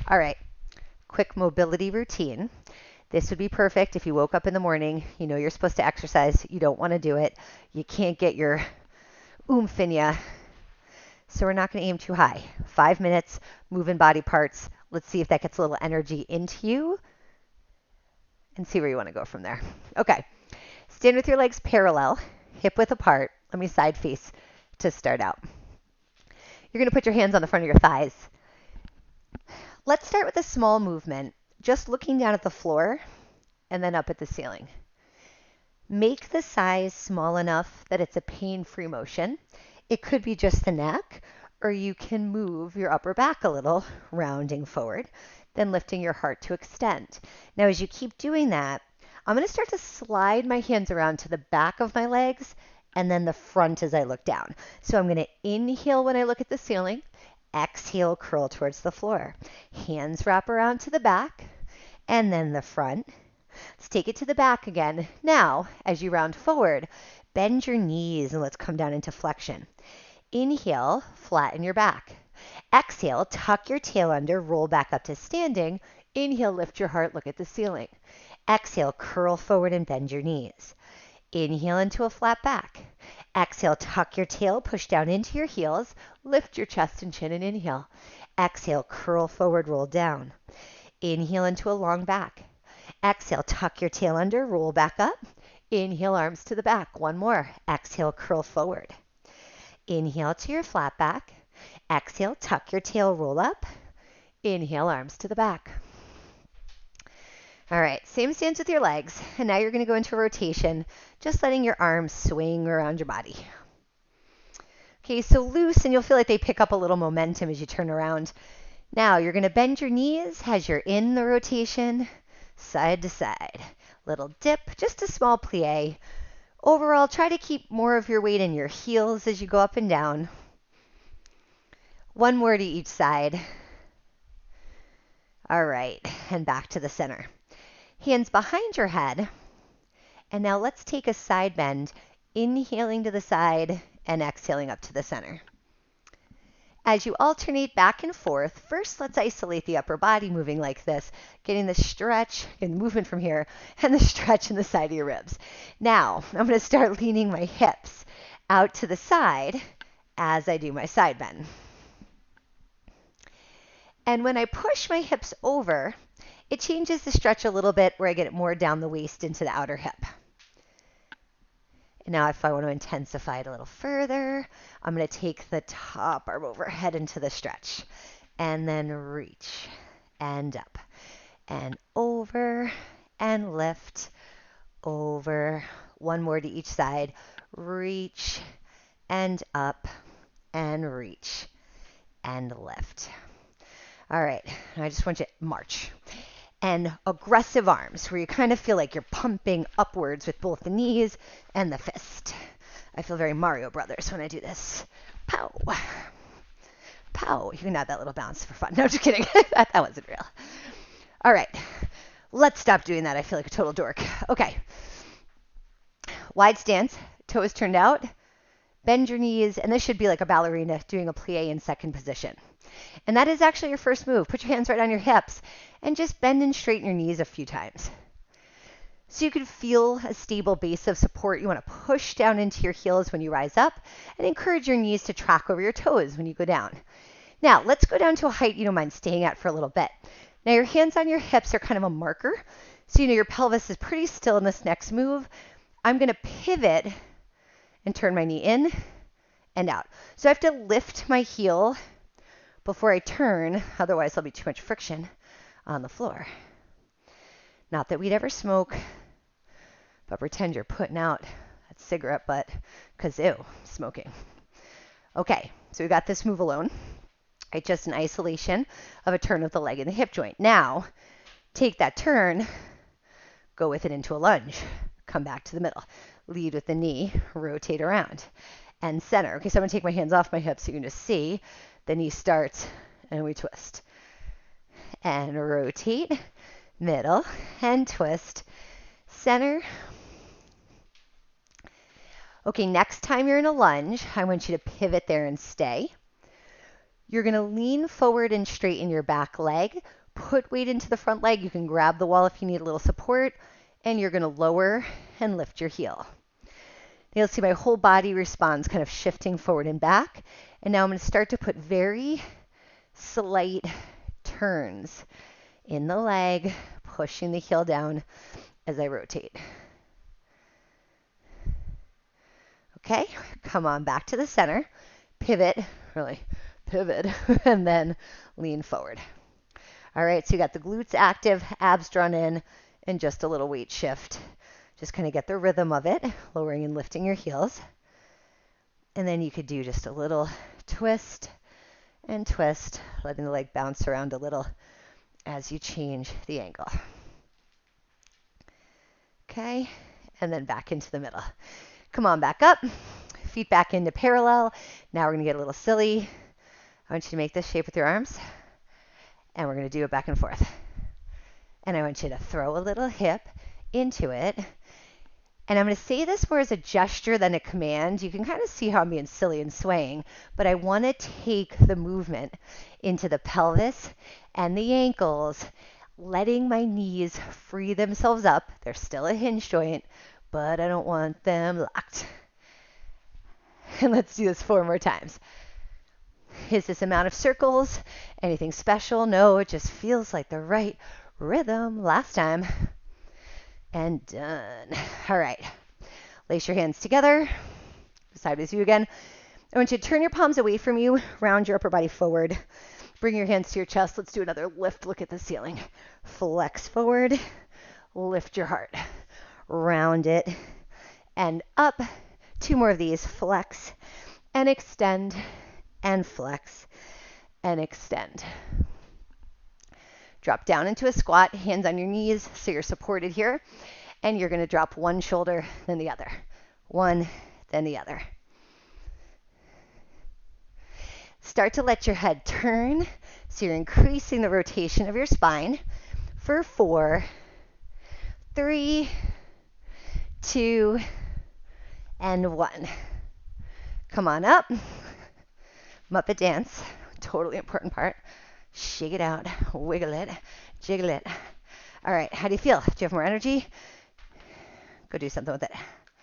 All right, quick mobility routine. This would be perfect if you woke up in the morning, you know you're supposed to exercise, you don't want to do it, you can't get your oomph in you, so we're not going to aim too high. 5 minutes, moving body parts. Let's see if that gets a little energy into you and see where you want to go from there. Okay, stand with your legs parallel, hip width apart. Let me side face to start out. You're going to put your hands on the front of your thighs. Let's start with a small movement, just looking down at the floor and then up at the ceiling. Make the size small enough that it's a pain-free motion. It could be just the neck, or you can move your upper back a little, rounding forward, then lifting your heart to extend. Now, as you keep doing that, I'm going to start to slide my hands around to the back of my legs and then the front as I look down. So I'm going to inhale when I look at the ceiling, exhale, curl towards the floor. Hands wrap around to the back and then the front. Let's take it to the back again. Now, as you round forward, bend your knees and let's come down into flexion. Inhale, flatten your back. Exhale, tuck your tail under, roll back up to standing. Inhale, lift your heart, look at the ceiling. Exhale, curl forward and bend your knees. Inhale into a flat back. Exhale, tuck your tail, push down into your heels, lift your chest and chin and inhale. Exhale, curl forward, roll down. Inhale into a long back. Exhale, tuck your tail under, roll back up. Inhale, arms to the back. One more. Exhale, curl forward. Inhale to your flat back. Exhale, tuck your tail, roll up. Inhale, arms to the back. All right, same stance with your legs. And now you're going to go into a rotation, just letting your arms swing around your body. Okay, so loose, and you'll feel like they pick up a little momentum as you turn around. Now you're going to bend your knees as you're in the rotation, side to side. Little dip, just a small plie. Overall, try to keep more of your weight in your heels as you go up and down. One more to each side. All right, and back to the center. Hands behind your head. And now let's take a side bend, inhaling to the side and exhaling up to the center. As you alternate back and forth, first let's isolate the upper body moving like this, getting the stretch and movement from here and the stretch in the side of your ribs. Now, I'm going to start leaning my hips out to the side as I do my side bend. And when I push my hips over, it changes the stretch a little bit where I get it more down the waist into the outer hip. And now if I want to intensify it a little further, I'm going to take the top arm overhead into the stretch and then reach and up and over and lift over. One more to each side. Reach and up and reach and lift. All right, I just want you to march. And aggressive arms, where you kind of feel like you're pumping upwards with both the knees and the fist. I feel very Mario Brothers when I do this. Pow. Pow. You can add that little bounce for fun. No, just kidding. that wasn't real. All right, let's stop doing that. I feel like a total dork. Okay. Wide stance, toes turned out. Bend your knees, and this should be like a ballerina doing a plie in second position. And that is actually your first move. Put your hands right on your hips and just bend and straighten your knees a few times. So you can feel a stable base of support. You want to push down into your heels when you rise up and encourage your knees to track over your toes when you go down. Now, let's go down to a height you don't mind staying at for a little bit. Now, your hands on your hips are kind of a marker. So you know your pelvis is pretty still in this next move. I'm going to pivot and turn my knee in and out. So I have to lift my heel before I turn, otherwise there'll be too much friction on the floor. Not that we'd ever smoke, but pretend you're putting out that cigarette butt, because ew, smoking. Okay, so we got this move alone. Right, just an isolation of a turn of the leg and the hip joint. Now, take that turn, go with it into a lunge. Come back to the middle. Lead with the knee, rotate around, and center. Okay, so I'm going to take my hands off my hips so you can just see. The knee starts, and we twist. And rotate, middle, and twist, center. Okay, next time you're in a lunge, I want you to pivot there and stay. You're going to lean forward and straighten your back leg. Put weight into the front leg. You can grab the wall if you need a little support. And you're going to lower and lift your heel. You'll see my whole body responds, kind of shifting forward and back. And now I'm going to start to put very slight turns in the leg, pushing the heel down as I rotate. Okay, come on back to the center. Pivot, really pivot, and then lean forward. All right, so you got the glutes active, abs drawn in, and just a little weight shift. Just kind of get the rhythm of it, lowering and lifting your heels. And then you could do just a little twist and twist, letting the leg bounce around a little as you change the angle. Okay, and then back into the middle. Come on back up, feet back into parallel. Now we're going to get a little silly. I want you to make this shape with your arms, and we're going to do it back and forth. And I want you to throw a little hip into it. And I'm going to say this more as a gesture than a command. You can kind of see how I'm being silly and swaying, but I want to take the movement into the pelvis and the ankles, letting my knees free themselves up. They're still a hinge joint, but I don't want them locked. And let's do this 4 more times. Is this amount of circles anything special? No, it just feels like the right rhythm. Last time. And done. All right. Lace your hands together. Sideways view again. I want you to turn your palms away from you. Round your upper body forward. Bring your hands to your chest. Let's do another lift. Look at the ceiling. Flex forward. Lift your heart. Round it. And up. 2 more of these. Flex and extend and flex and extend. Drop down into a squat, hands on your knees so you're supported here. And you're going to drop one shoulder, then the other. One, then the other. Start to let your head turn so you're increasing the rotation of your spine for 4, 3, 2, and 1. Come on up. Muppet dance, totally important part. Shake it out, wiggle it, jiggle it. All right, how do you feel? Do you have more energy? Go do something with it.